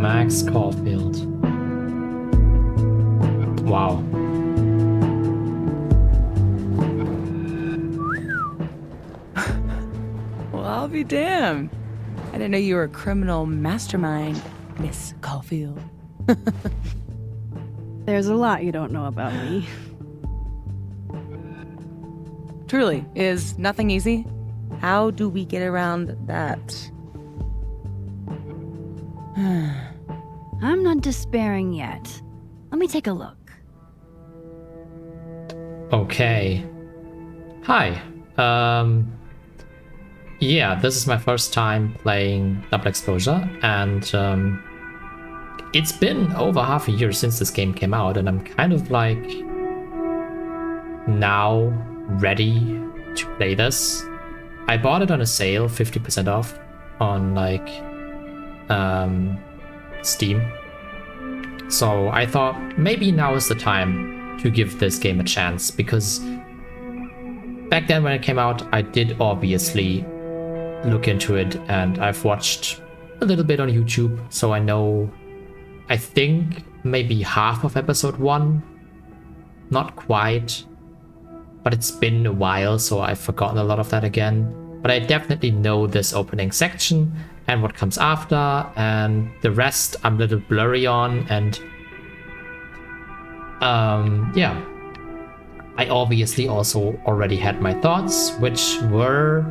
Max Caulfield. Wow. Well, I'll be damned. I didn't know you were a criminal mastermind, Miss Caulfield. There's a lot you don't know about me. Truly, is nothing easy? How do we get around that? I'm not despairing yet. Let me take a look. Okay. Hi. Yeah, this is my first time playing Double Exposure, and it's been over half a year since this game came out, and I'm kind of like now ready to play this. I bought it on a sale, 50% off on like Steam. So I thought maybe now is the time to give this game a chance, because back then when it came out, I did obviously look into it, and I've watched a little bit on YouTube, so I know, I think maybe half of episode 1. Not quite, but it's been a while, so I've forgotten a lot of that again. But I definitely know this opening section and what comes after, and the rest I'm a little blurry on, and yeah. I obviously also already had my thoughts, which were,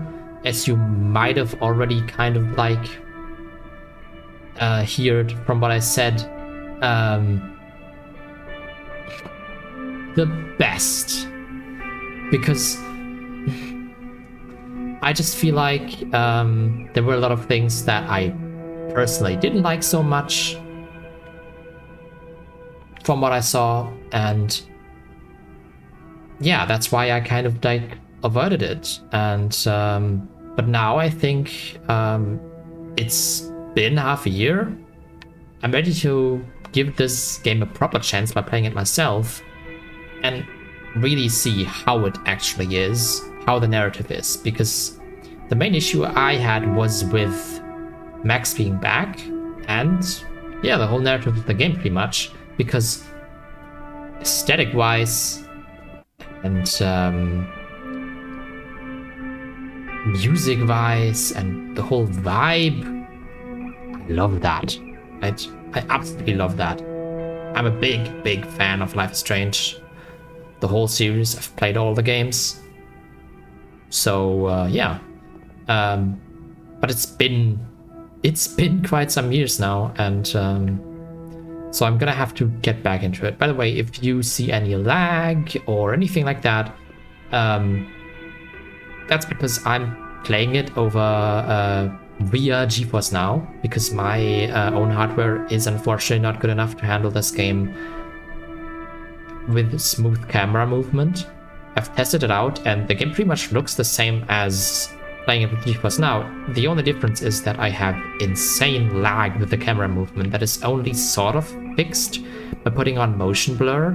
as you might have already kind of like heard from what I said, the best. Because I just feel like there were a lot of things that I personally didn't like so much from what I saw, and yeah, that's why I kind of like avoided it. And but now I think it's been half a year. I'm ready to give this game a proper chance by playing it myself and really see how it actually is, how the narrative is, because the main issue I had was with Max being back, and yeah, the whole narrative of the game pretty much, because aesthetic wise and music wise and the whole vibe, I love that. I absolutely love that. I'm a big fan of Life is Strange, the whole series. I've played all the games, so yeah. But it's been quite some years now, and so I'm gonna have to get back into it. By the way, if you see any lag or anything like that, that's because I'm playing it over via GeForce Now, because my own hardware is unfortunately not good enough to handle this game with smooth camera movement. I've tested it out, and the game pretty much looks the same as playing it with GeForce Now. The only difference is that I have insane lag with the camera movement that is only sort of fixed by putting on motion blur,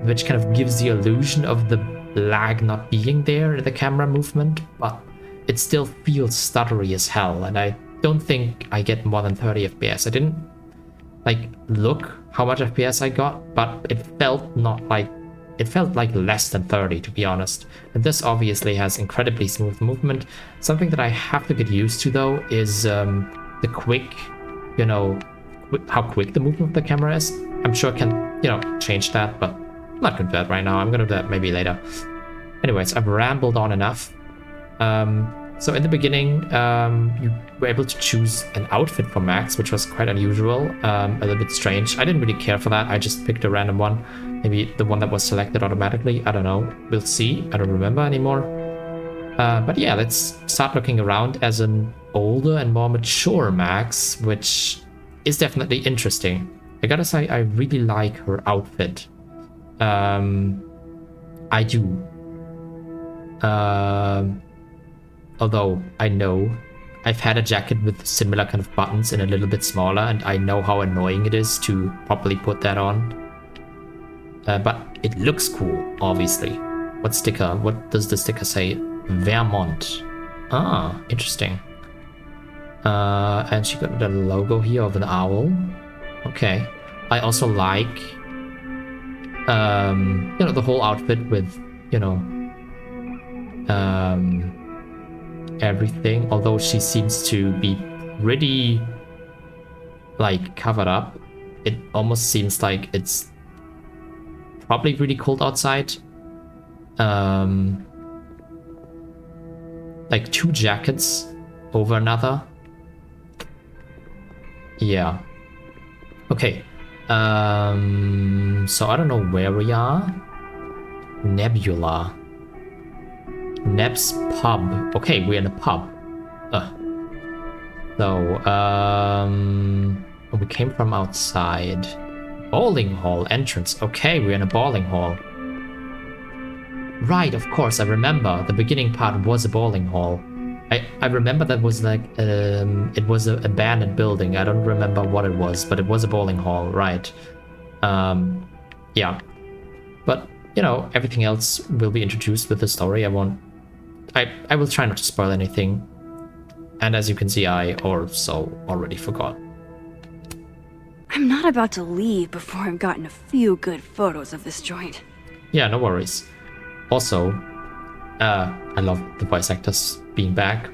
which kind of gives the illusion of the lag not being there in the camera movement, but it still feels stuttery as hell, and I don't think I get more than 30 FPS. I didn't like look how much FPS I got, but it felt like less than 30, to be honest. And this obviously has incredibly smooth movement. Something that I have to get used to though is the quick, how quick the movement of the camera is. I'm sure I can, change that, but I'm not gonna do that right now. I'm gonna do that maybe later. Anyways, I've rambled on enough. So in the beginning, you were able to choose an outfit for Max, which was quite unusual, a little bit strange. I didn't really care for that. I just picked a random one. Maybe the one that was selected automatically. I don't know. We'll see. I don't remember anymore. But yeah, let's start looking around as an older and more mature Max, which is definitely interesting. I gotta say, I really like her outfit. I do. Although I know I've had a jacket with similar kind of buttons and a little bit smaller, and I know how annoying it is to properly put that on. But it looks cool, obviously. What does the sticker say? Vermont. Ah, interesting. And she got the logo here of an owl. Okay. I also like, the whole outfit with, everything. Although she seems to be pretty, covered up. It almost seems like it's probably really cold outside. Like 2 jackets over another. Yeah. Okay. So I don't know where we are. Nebula. Neb's pub. Okay, we're in a pub. So, we came from outside. Bowling hall entrance. Okay, we're in a bowling hall. Right, of course, I remember. The beginning part was a bowling hall. I remember that was like, it was an abandoned building. I don't remember what it was, but it was a bowling hall, right. Yeah. But, everything else will be introduced with the story. I will try not to spoil anything. And as you can see, I also already forgot. I'm not about to leave before I've gotten a few good photos of this joint. Yeah, no worries. Also, I love the voice actors being back.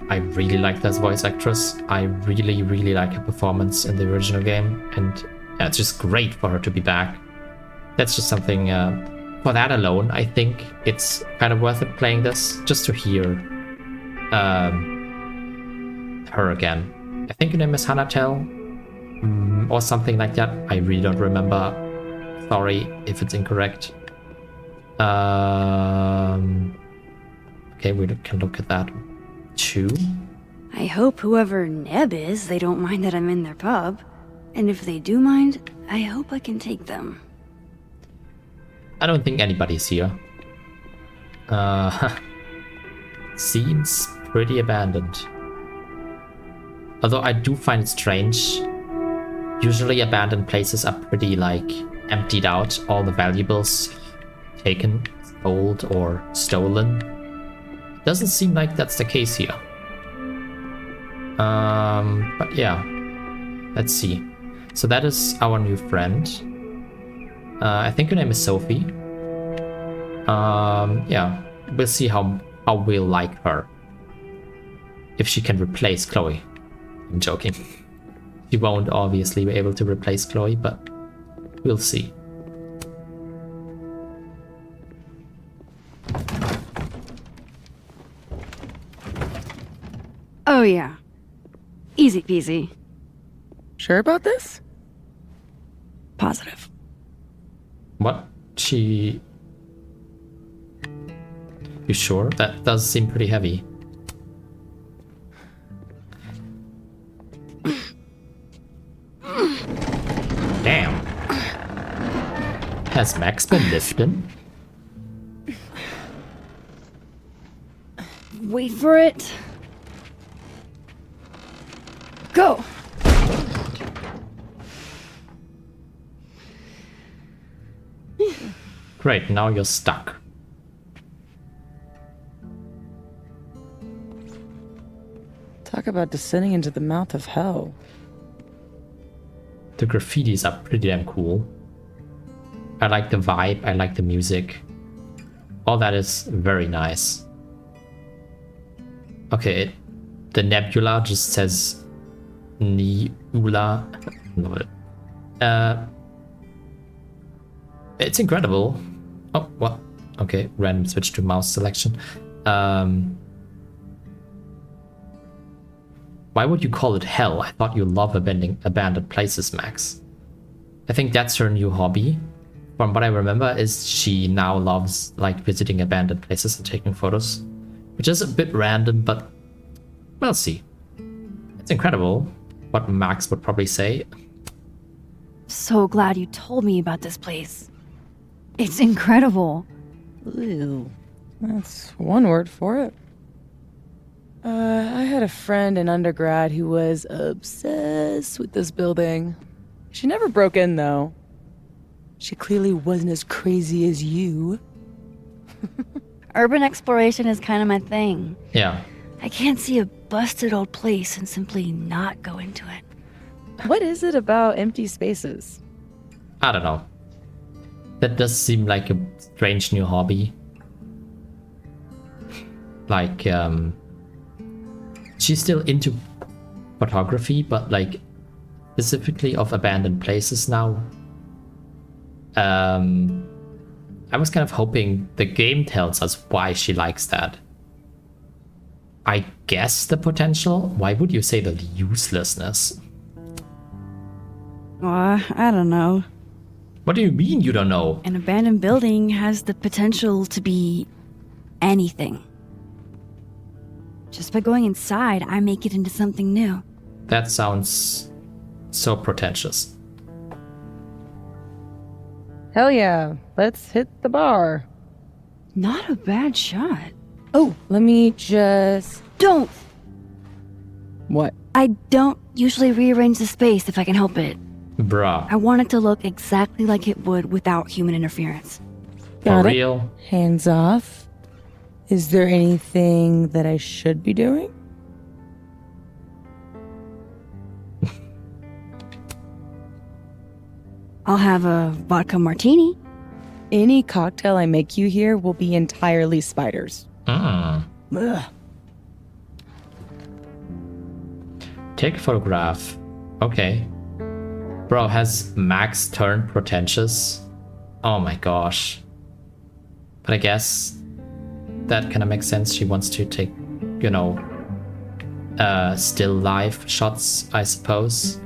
I really like this voice actress. I really, really like her performance in the original game. And yeah, it's just great for her to be back. That's just something, for that alone, I think it's kind of worth it playing this, just to hear her again. I think her name is Hanatel, or something like that. I really don't remember. Sorry if it's incorrect. Okay, we can look at that too. I hope whoever Neb is, they don't mind that I'm in their pub. And if they do mind, I hope I can take them. I don't think anybody's here. Seems pretty abandoned. Although I do find it strange. Usually abandoned places are pretty, emptied out. All the valuables taken, sold, or stolen. Doesn't seem like that's the case here. But yeah. Let's see. So that is our new friend. I think her name is Sophie. Yeah. We'll see how we'll like her. If she can replace Chloe. I'm joking. She won't obviously be able to replace Chloe, but we'll see. Oh yeah. Easy peasy. Sure about this? Positive. What? You sure? That does seem pretty heavy. Damn. Has Max been lifting? Wait for it. Go! Great, now you're stuck. Talk about descending into the mouth of hell. The graffitis are pretty damn cool. I like the vibe, I like the music. All that is very nice. Okay, the nebula just says Niula. Love it. It's incredible. Oh, what? Okay, random switch to mouse selection. Why would you call it hell? I thought you love abandoned places, Max. I think that's her new hobby. From what I remember is she now loves visiting abandoned places and taking photos. Which is a bit random, but we'll see. It's incredible. What Max would probably say. So glad you told me about this place. It's incredible. Ew. That's one word for it. I had a friend in undergrad who was obsessed with this building. She never broke in, though. She clearly wasn't as crazy as you. Urban exploration is kind of my thing. Yeah. I can't see a busted old place and simply not go into it. What is it about empty spaces? I don't know. That does seem like a strange new hobby. Like, she's still into photography, but like specifically of abandoned places now. I was kind of hoping the game tells us why she likes that. I guess the potential? Why would you say the uselessness? I don't know. What do you mean you don't know? An abandoned building has the potential to be anything. Just by going inside, I make it into something new. That sounds so pretentious. Hell yeah, let's hit the bar. Not a bad shot. Oh, let me just... Don't! What? I don't usually rearrange the space if I can help it. Bruh. I want it to look exactly like it would without human interference. For Got it. real? Hands off. Is there anything that I should be doing? I'll have a vodka martini. Any cocktail I make you here will be entirely spiders. Mm. Ugh. Take a photograph. Okay. Bro, has Max turned pretentious? Oh my gosh. But I guess that kind of makes sense. She wants to take, you know, still life shots, I suppose.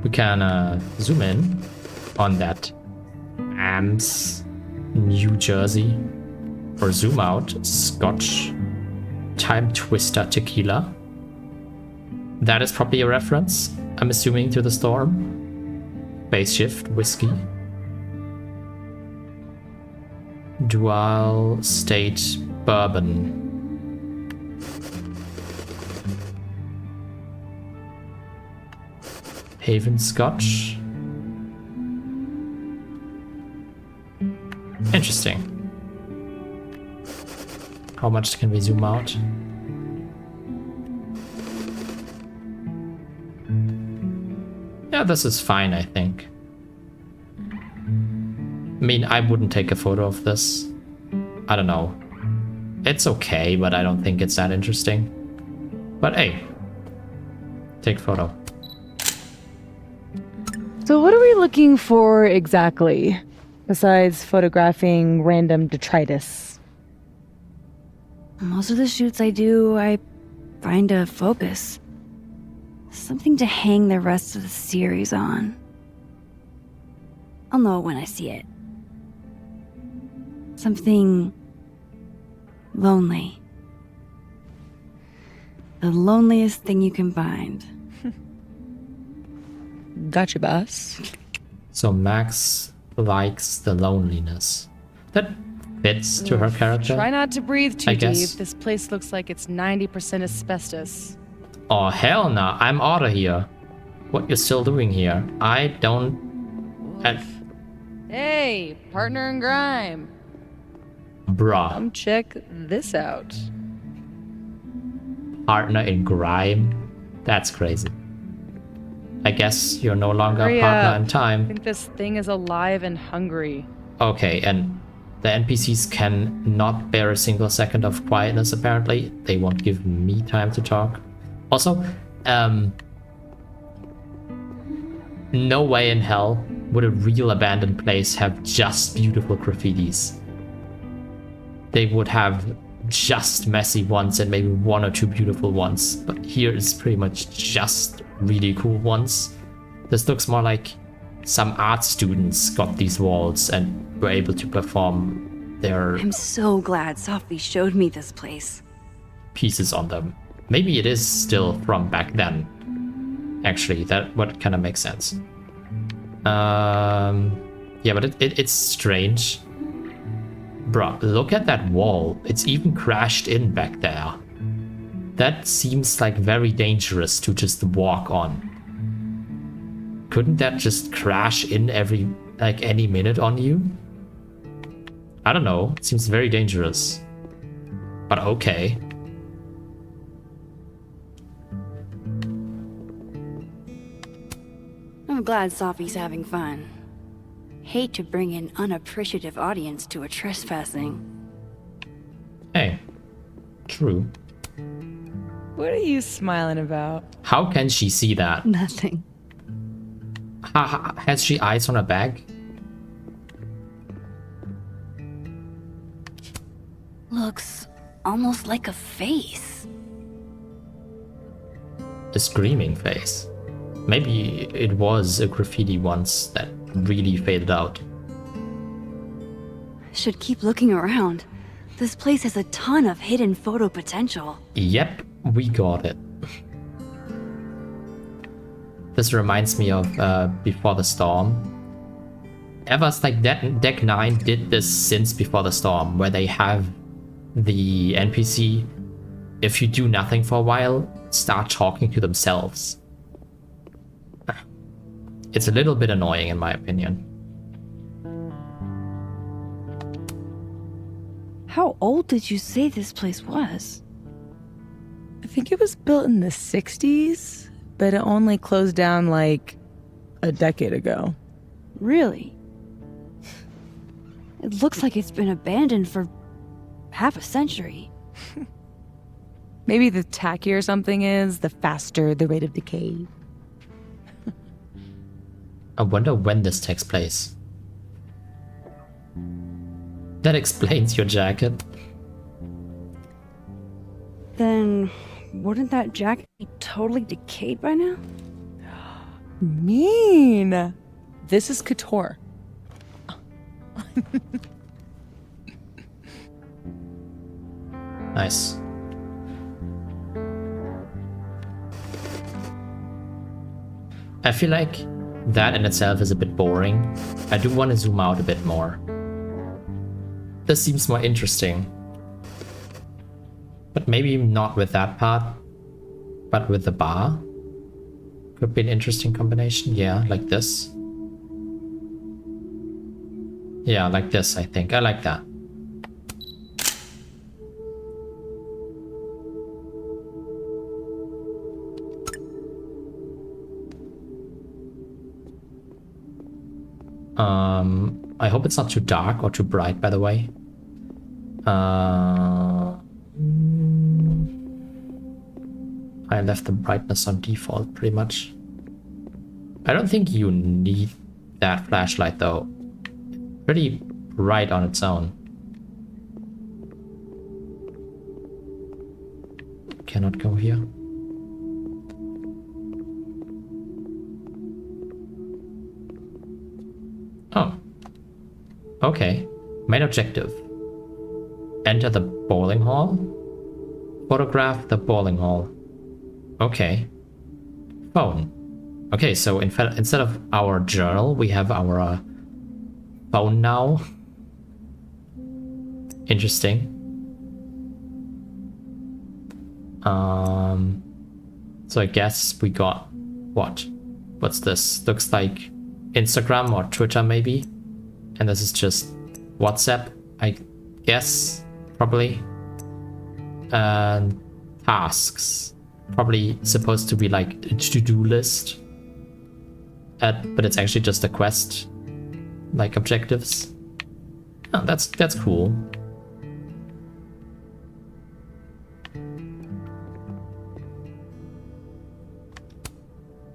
We can zoom in on that Ams, New Jersey, or zoom out Scotch Time Twister Tequila. That is probably a reference, I'm assuming, to the storm. Base shift whiskey. Dual state bourbon. Haven Scotch. Interesting. How much can we zoom out? Yeah, this is fine, I think. I mean, I wouldn't take a photo of this. I don't know. It's okay, but I don't think it's that interesting. But hey, take photo. So what are we looking for exactly, besides photographing random detritus? Most of the shoots I do, I find a focus. Something to hang the rest of the series on. I'll know it when I see it. Something lonely. The loneliest thing you can find. Gotcha, boss. So Max likes the loneliness. That fits to her character. Try not to breathe too I deep. guess. This place looks like it's 90% asbestos. Oh hell no, I'm out of here. What you still doing here? I don't... Hey, partner in crime. Bruh. Come check this out. Partner in grime? That's crazy. I guess you're no longer Hurry a partner up. in I time. think this thing is alive and hungry. Okay, and the NPCs can not bear a single second of quietness, apparently. They won't give me time to talk. Also, no way in hell would a real abandoned place have just beautiful graffitis. They would have just messy ones and maybe one or two beautiful ones. But here is pretty much just really cool ones. This looks more like some art students got these walls and were able to perform their I'm so glad Sophie showed me this place. pieces on them. Maybe it is still from back then. Actually, that would kind of make sense. Yeah, but it's strange. Bruh, look at that wall. It's even crashed in back there. That seems like very dangerous to just walk on. Couldn't that just crash in any minute on you? I don't know. It seems very dangerous. But okay. I'm glad Sophie's having fun. Hate to bring an unappreciative audience to a trespassing. Hey. True. What are you smiling about? How can she see that? Nothing. Has she eyes on her bag? Looks almost like a face. A screaming face. Maybe it was a graffiti once that really faded out. Should keep looking around. This place has a ton of hidden photo potential. Yep, we got it. This reminds me of Before the Storm. Ever's like Deck 9 did this since Before the Storm, where they have the NPC, if you do nothing for a while, start talking to themselves. It's a little bit annoying in my opinion. How old did you say this place was? I think it was built in the 60s, but it only closed down like a decade ago. Really? It looks like it's been abandoned for half a century. Maybe the tackier something is, the faster the rate of decay. I wonder when this takes place. That explains your jacket. Then wouldn't that jacket be totally decayed by now? Mean. This is couture. Nice. I feel like that in itself is a bit boring. I do want to zoom out a bit more. This seems more interesting. But maybe not with that part, but with the bar. Could be an interesting combination. Yeah, like this. Yeah, like this, I think. I like that. I hope it's not too dark or too bright, by the way. I left the brightness on default, pretty much. I don't think you need that flashlight, though. Pretty bright on its own. Cannot go here. Oh. Okay. Main objective. Enter the bowling hall. Photograph the bowling hall. Okay. Phone. Okay, so instead of our journal, we have our phone now. Interesting. So I guess we got what? What's this? Looks like Instagram or Twitter maybe. And this is just WhatsApp, I guess, probably. And tasks. Probably supposed to be like a to-do list. But it's actually just a quest. Like objectives. Oh, that's cool.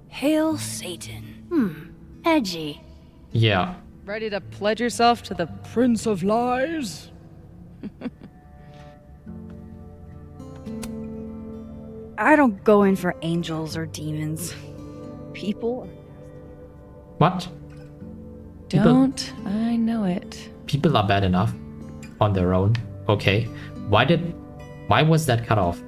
Hail Satan. Edgy. Yeah. Ready to pledge yourself to the Prince of Lies? I don't go in for angels or demons. People. What? Don't I know it? People are bad enough on their own. Okay. Why was that cut off?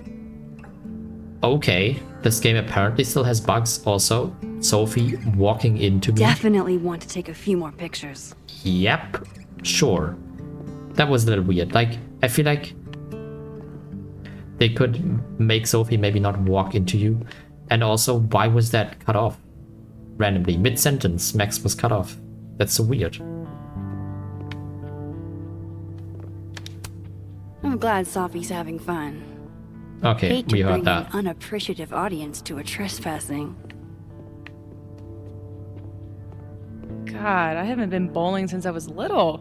Okay. This game apparently still has bugs also. Sophie walking into me. Definitely want to take a few more pictures. Yep, sure. That was a little weird. Like, I feel like they could make Sophie maybe not walk into you. And also, why was that cut off? Randomly, mid-sentence, Max was cut off. That's so weird. I'm glad Sophie's having fun. Okay, Hate we to heard bring that. an unappreciative audience to a trespassing. God, I haven't been bowling since I was little.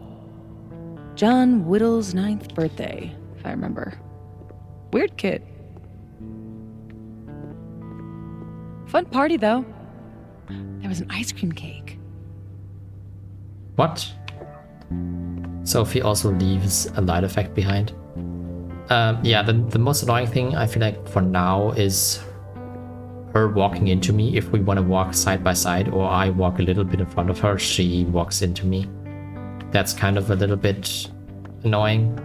John Whittle's 9th birthday, if I remember. Weird kid. Fun party, though. There was an ice cream cake. What? Sophie also leaves a light effect behind. Yeah, the most annoying thing I feel like for now is her walking into me. If we want to walk side by side or I walk a little bit in front of her, she walks into me. That's kind of a little bit annoying.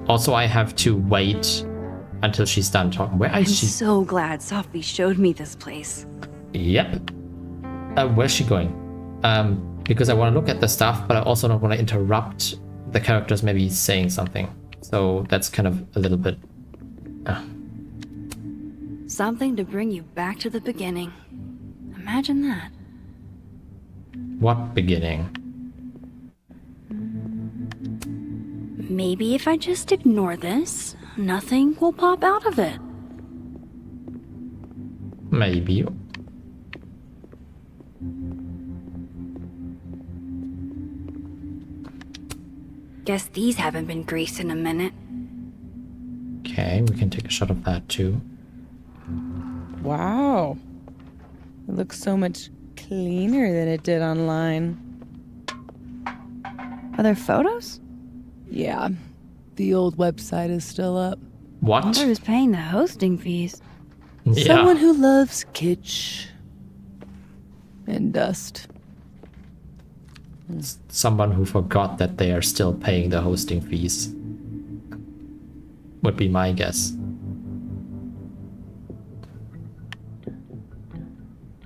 Also, I have to wait until she's done talking. Where I'm is she? so glad Sophie showed me this place. Yep. Where's she going? Because I want to look at the stuff, but I also don't want to interrupt the characters maybe saying something. So that's kind of a little bit... Something to bring you back to the beginning. Imagine that. What beginning? Maybe if I just ignore this, nothing will pop out of it. Maybe. Guess these haven't been greased in a minute. Okay, we can take a shot of that too. Wow. It looks so much cleaner than it did online. Are there photos? Yeah, the old website is still up. What? Wonder who's paying the hosting fees. Yeah. Someone who loves kitsch and dust. Someone who forgot that they are still paying the hosting fees. Would be my guess.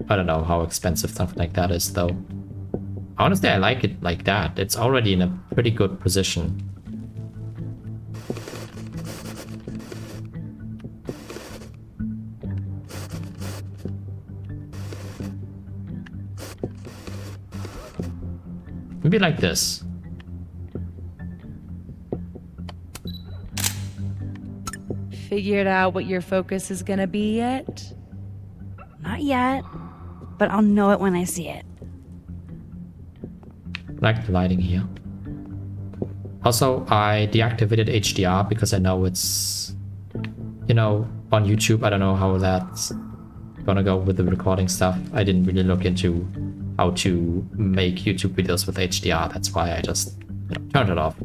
I don't know how expensive something like that is though. Honestly, I like it like that. It's already in a pretty good position. Maybe like this. Figured out what your focus is gonna be yet? Not yet, but I'll know it when I see it. Like the lighting here. Also, I deactivated HDR because I know it's, you know, on YouTube. I don't know how that's gonna go with the recording stuff. I didn't really look into how to make YouTube videos with HDR. That's why I just turned it off,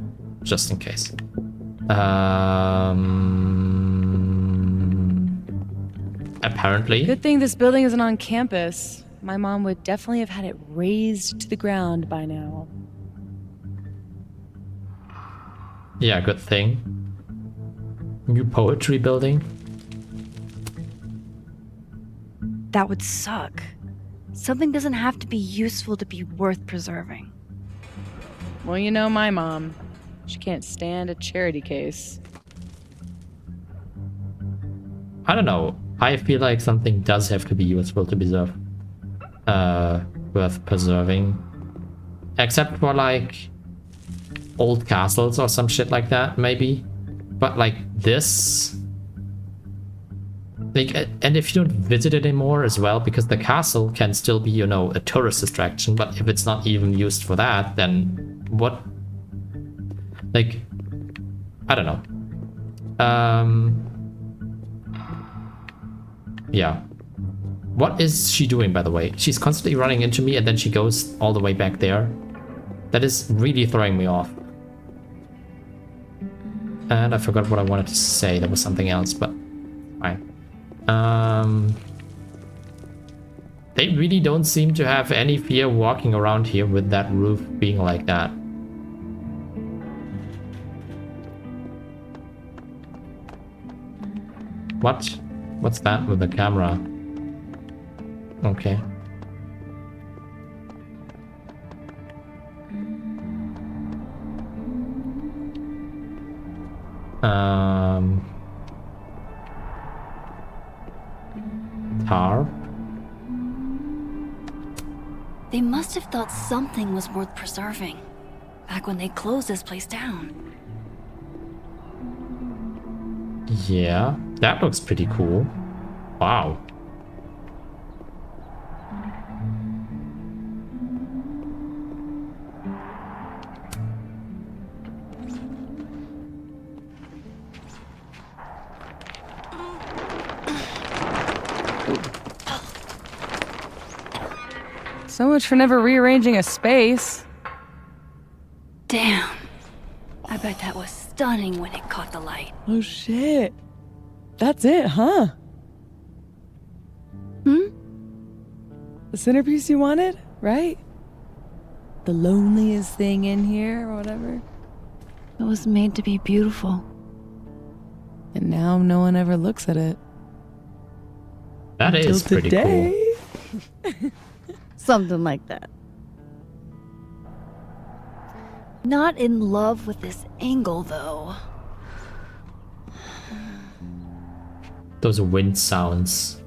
just in case. Apparently. Good thing this building isn't on campus. My mom would definitely have had it razed to the ground by now. Yeah, good thing. New poetry building. That would suck. Something doesn't have to be useful to be worth preserving. Well, you know my mom. She can't stand a charity case. I don't know. I feel like something does have to be useful to preserve. Worth preserving. Except for like old castles or some shit like that, maybe. But like this... Like, and if you don't visit it anymore as well, because the castle can still be, you know, a tourist distraction, but if it's not even used for that, then what? Like, I don't know. Yeah. What is she doing, by the way? She's constantly running into me and then she goes all the way back there. That is really throwing me off. And I forgot what I wanted to say. There was something else, but fine. They really don't seem to have any fear walking around here with that roof being like that. What? What's that with the camera? Okay. Tar? They must have thought something was worth preserving back when they closed this place down. Yeah, that looks pretty cool. Wow. So much for never rearranging a space. Damn. I bet that was stunning when it caught the light. Oh shit. That's it, huh? The centerpiece you wanted, right? The loneliest thing in here or whatever. It was made to be beautiful. And now no one ever looks at it. That is Until pretty today. cool. Something like that. Not in love with this angle, though. Those wind sounds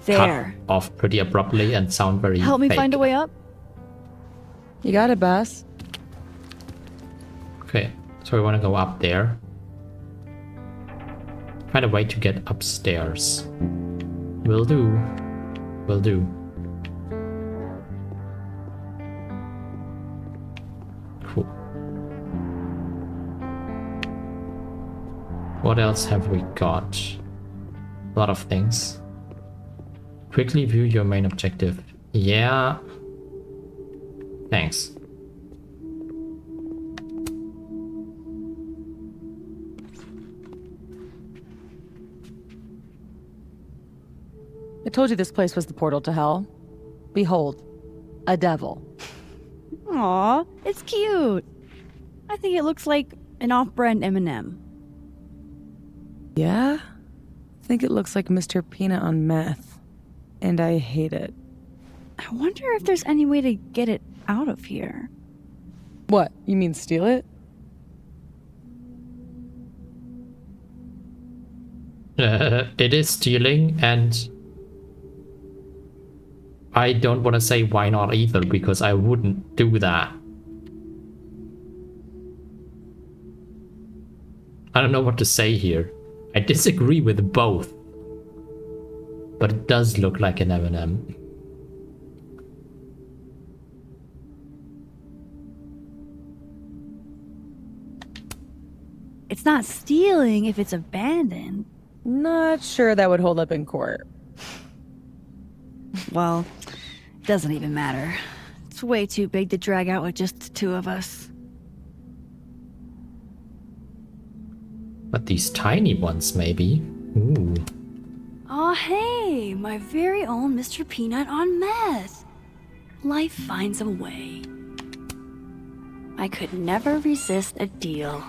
There. cut off pretty abruptly and sound very Help me fake. find a way up. You got it, boss. Okay, so we want to go up there. Find a way to get upstairs. Will do. Will do. Cool. What else have we got? A lot of things. Quickly view your main objective. Yeah. Thanks. I told you this place was the portal to hell. Behold, a devil. Aw, it's cute. I think it looks like an off-brand M&M. Yeah? I think it looks like Mr. Peanut on meth. And I hate it. I wonder if there's any way to get it out of here. What? You mean steal it? It is stealing, and I don't want to say why not either, because I wouldn't do that. I don't know what to say here. I disagree with both, but it does look like an M&M. It's not stealing if it's abandoned. Not sure that would hold up in court. Well, it doesn't even matter. It's way too big to drag out with just the two of us. But these tiny ones, maybe. Ooh. Aw, hey, my very own Mr. Peanut on meth. Life finds a way. I could never resist a deal.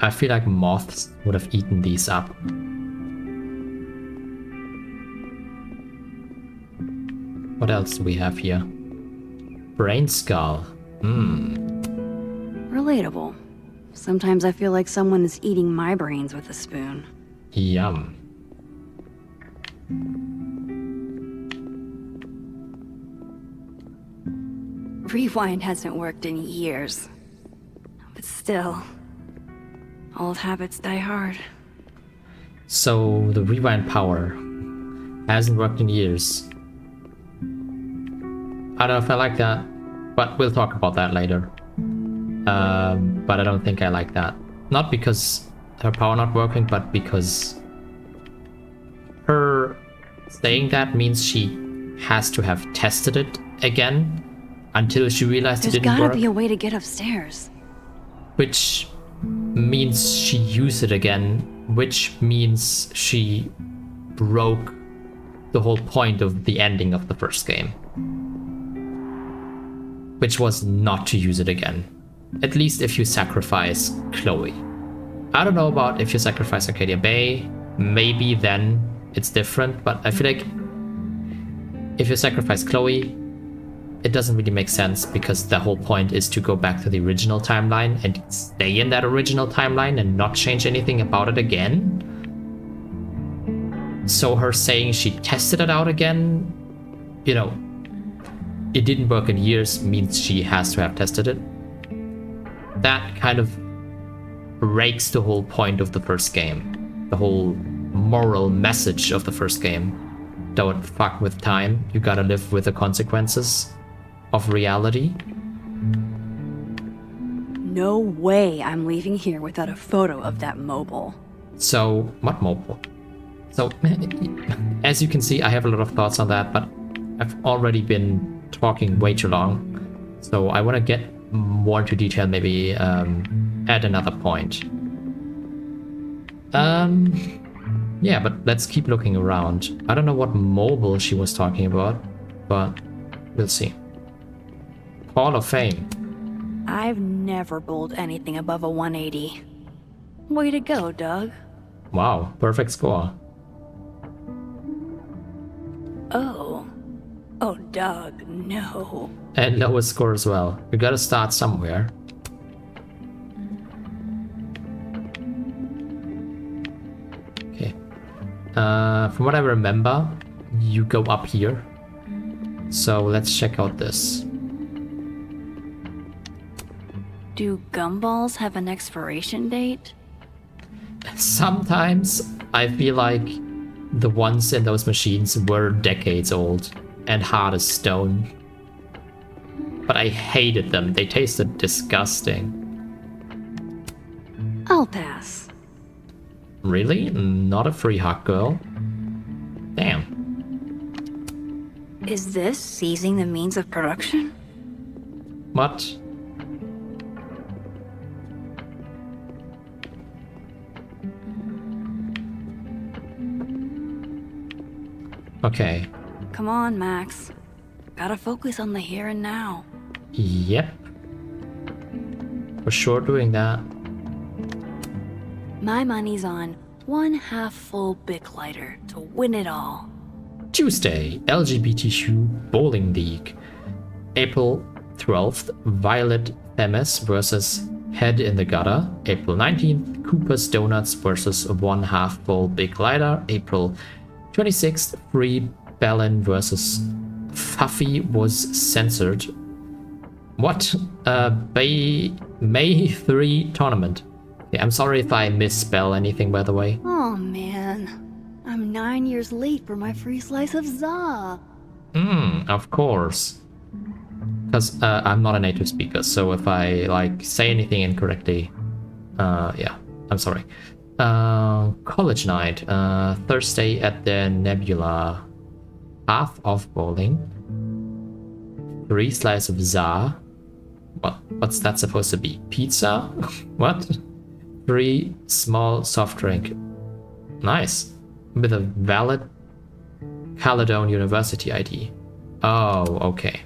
I feel like moths would have eaten these up. What else do we have here? Brain skull. Relatable. Sometimes I feel like someone is eating my brains with a spoon. Yum. Rewind hasn't worked in years. But still, old habits die hard. So the rewind power hasn't worked in years. I don't know if I like that, but we'll talk about that later. But I don't think I like that. Not because her power not working, but because her saying that means she has to have tested it again until she realized There's it didn't gotta work. be a way to get upstairs. Which means she used it again, which means she broke the whole point of the ending of the first game. which was not to use it again. At least if you sacrifice Chloe. I don't know about if you sacrifice Arcadia Bay. Maybe then it's different, but I feel like if you sacrifice Chloe, it doesn't really make sense because the whole point is to go back to the original timeline and stay in that original timeline and not change anything about it again. So her saying she tested it out again, you know, it didn't work in years means she has to have tested it. That kind of breaks the whole point of the first game. The whole moral message of the first game. Don't fuck with time. You gotta live with the consequences of reality. No way I'm leaving here without a photo of that mobile. So, what mobile? So, as you can see, I have a lot of thoughts on that, but I've already been talking way too long. So I want to get more into detail maybe at another point. Yeah, but let's keep looking around. I don't know what mobile she was talking about, but we'll see. Hall of Fame. I've never bowled anything above a 180. Way to go, Doug. Wow, perfect score. Oh, Doug, no. And lowest score as well. We gotta start somewhere. Okay. From what I remember, you go up here. So let's check out this. Do gumballs have an expiration date? Sometimes I feel like the ones in those machines were decades old and hard as stone. But I hated them. They tasted disgusting. I'll pass. Really? Not a free hot girl? Damn. Is this seizing the means of production? What? Okay. Come on, Max. Gotta focus on the here and now. Yep. For sure doing that. My money's on 1/2 full Bic lighter to win it all. Tuesday, LGBTQ Bowling League. April 12th, Violet Themis versus Head in the Gutter. April 19th, Cooper's Donuts versus 1/2 full Big Lighter. April 26th, Free Bellin versus Fuffy was censored. What? May 3 tournament. Yeah, I'm sorry if I misspell anything, by the way. Oh man, I'm 9 years late for my free slice of za. Of course. Because I'm not a native speaker, so if I say anything incorrectly, yeah, I'm sorry. College night, Thursday at the Nebula. Half of bowling. 3 slices of za. What's that supposed to be? Pizza? What? 3 small soft drink. Nice. With a valid Caledon University ID. Oh, okay.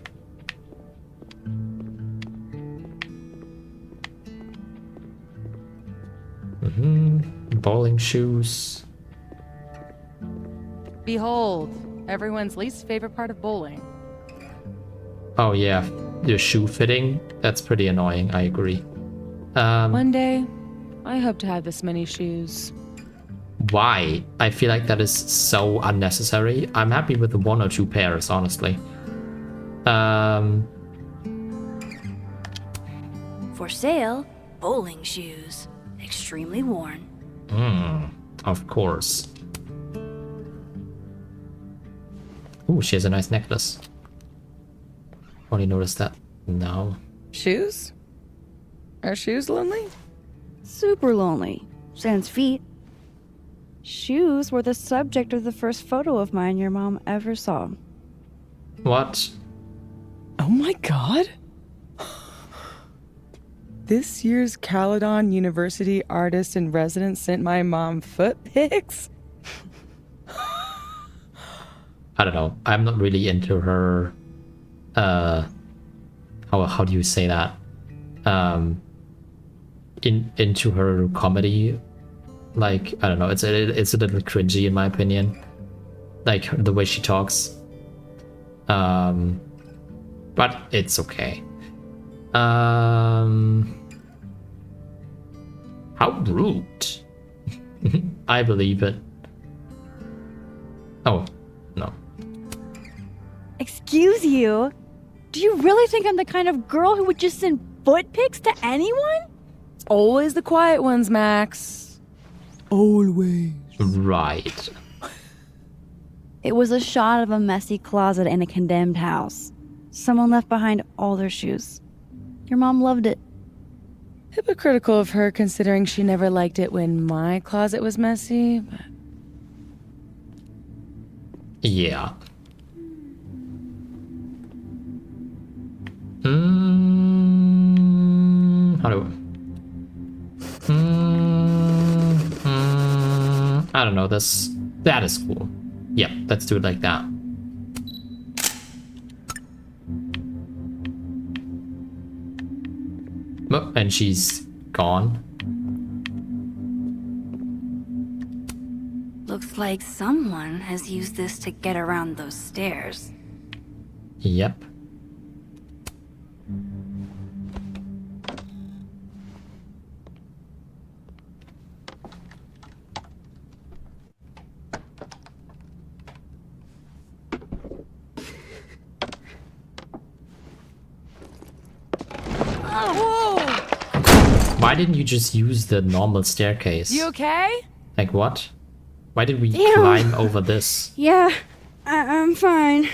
Bowling shoes. Behold, everyone's least favorite part of bowling. Oh yeah, your shoe fitting. That's pretty annoying, I agree. One day, I hope to have this many shoes. Why? I feel like that is so unnecessary. I'm happy with the 1 or 2 pairs, honestly. For sale, bowling shoes. Extremely worn. Of course. Ooh, she has a nice necklace. Only noticed that now. Shoes? Are shoes lonely? Super lonely. Sans feet. Shoes were the subject of the first photo of mine your mom ever saw. What? Oh my god! This year's Caledon University artist in residence sent my mom foot pics? I don't know. I'm not really into her how do you say that? Into her comedy. Like, I don't know, it's a little cringy in my opinion. Like the way she talks. But it's okay. How rude. I believe it. Oh, no. Excuse you? Do you really think I'm the kind of girl who would just send foot pics to anyone? Always the quiet ones, Max. Always. Right. It was a shot of a messy closet in a condemned house. Someone left behind all their shoes. Your mom loved it. Hypocritical of her, considering she never liked it when my closet was messy. But... Yeah. How do I don't know, that is cool. Yep, let's do it like that. Oh, and she's gone. Looks like someone has used this to get around those stairs. Yep. Why didn't you just use the normal staircase? You okay? Like what? Why did we Ew. climb over this? Yeah, I'm fine.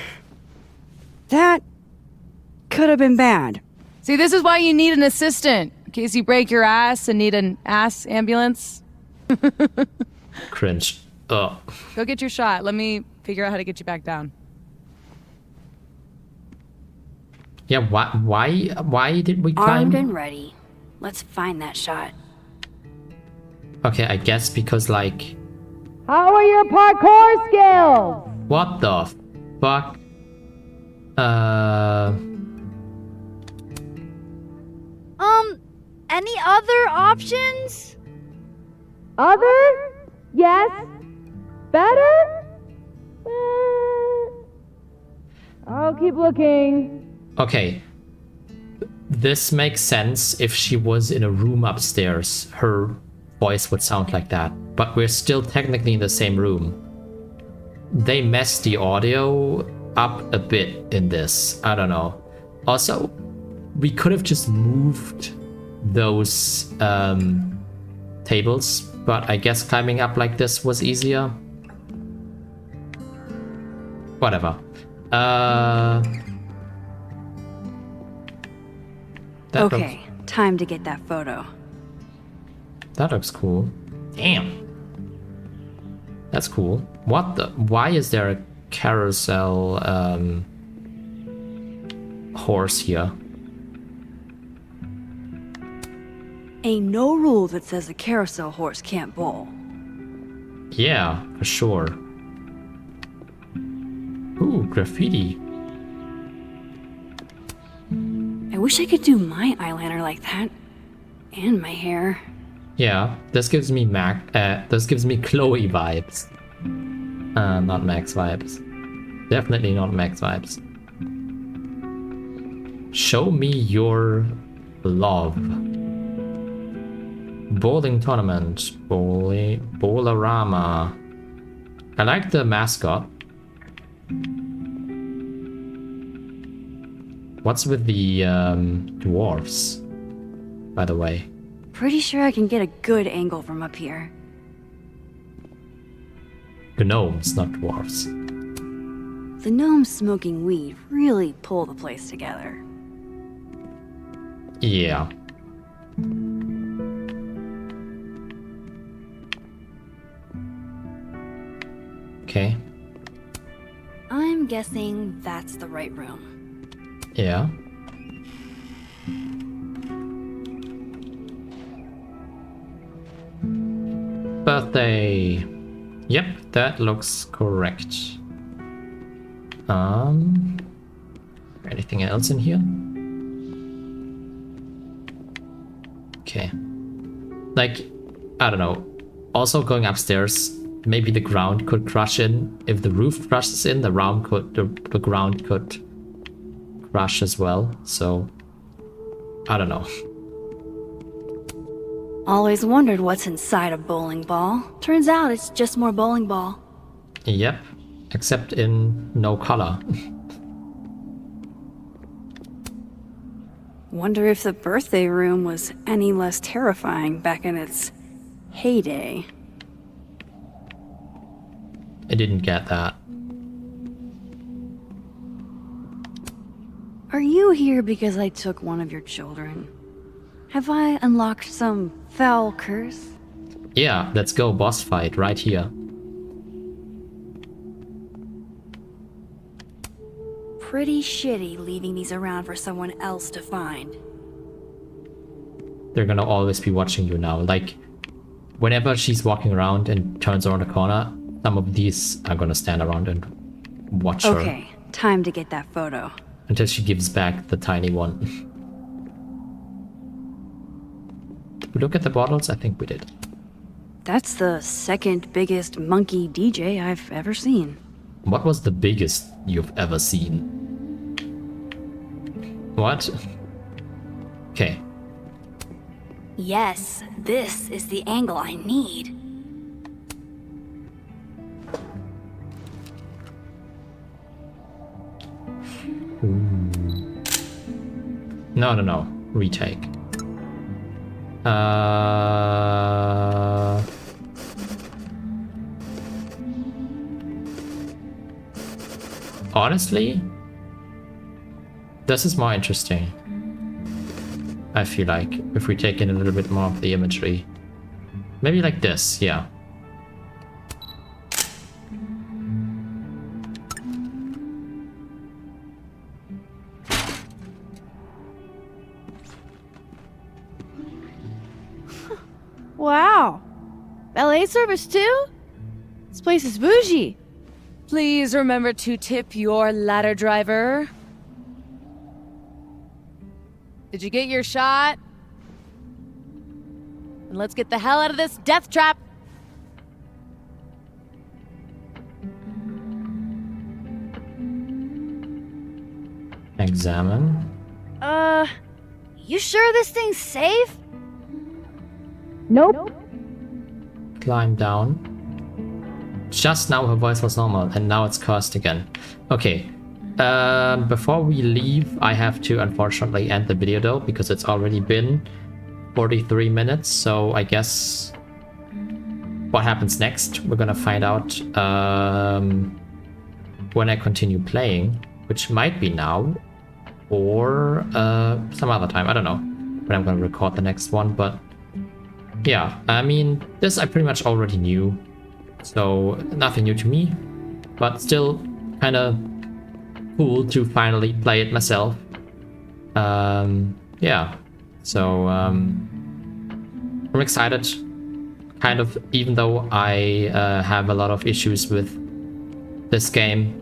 That could have been bad. See, this is why you need an assistant. In case you break your ass and need an ass ambulance. Cringe. Ugh. Go get your shot. Let me figure out how to get you back down. Yeah, why did we climb? Armed and ready. Let's find that shot. Okay, I guess because like... How are your parkour skills? What the fuck? Any other options? Other? Yes. Better? I'll keep looking. Okay. This makes sense if she was in a room upstairs. Her voice would sound like that. But we're still technically in the same room. They messed the audio up a bit in this. I don't know. Also, we could have just moved those tables, but I guess climbing up like this was easier. Whatever. That Okay, time to get that photo. That looks cool. Damn. That's cool. What the? Why is there a carousel horse here? Ain't no rule that says a carousel horse can't bowl. Yeah, for sure. Ooh, graffiti. I wish I could do my eyeliner like that. And my hair. Yeah, this gives me this gives me Chloe vibes. Not Max vibes. Definitely not Max vibes. Show me your love. Bowling tournament. Bowlerama. I like the mascot. What's with the dwarfs, by the way? Pretty sure I can get a good angle from up here. Gnomes, not dwarfs. The gnomes smoking weed really pull the place together. Yeah. Okay. I'm guessing that's the right room. Yeah. Birthday. Yep, that looks correct. Anything else in here? Okay. Like, I don't know. Also going upstairs, maybe the ground could crush in. If the roof crushes in, the ground could crush as well. So, I don't know. Always wondered what's inside a bowling ball. Turns out it's just more bowling ball. Yep, except in no color. Wonder if the birthday room was any less terrifying back in its heyday. I didn't get that. Are you here because I took one of your children? Have I unlocked some foul curse? Yeah, let's go boss fight right here. Pretty shitty leaving these around for someone else to find. They're gonna always be watching you now. Like, whenever she's walking around and turns around the corner, some of these are gonna stand around and watch her. Okay, time to get that photo. Until she gives back the tiny one. Did we look at the bottles? I think we did. That's the second biggest monkey DJ I've ever seen. What was the biggest you've ever seen? What? Okay. Yes, this is the angle I need. No. Retake. Honestly, this is more interesting. I feel like if we take in a little bit more of the imagery. Maybe like this, yeah. Wow. Ballet service too? This place is bougie. Please remember to tip your ladder driver. Did you get your shot? And let's get the hell out of this death trap. Examine. You sure this thing's safe? Nope. Climb down. Just now her voice was normal and now it's cursed again. Okay. Before we leave, I have to unfortunately end the video though, because it's already been 43 minutes. So I guess what happens next, we're gonna find out when I continue playing, which might be now or some other time. I don't know when I'm gonna record the next one, but yeah, I mean, this I pretty much already knew, so nothing new to me, but still kind of cool to finally play it myself. Yeah, so I'm excited, kind of, even though I have a lot of issues with this game.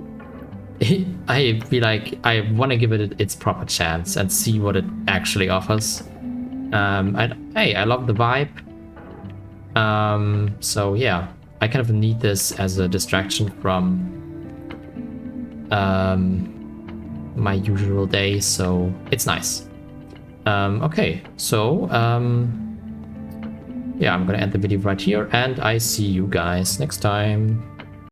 I feel like I want to give it its proper chance and see what it actually offers. Hey, I love the vibe. So yeah, I kind of need this as a distraction from my usual day, so it's nice. Okay, so yeah, I'm gonna end the video right here, and I see you guys next time.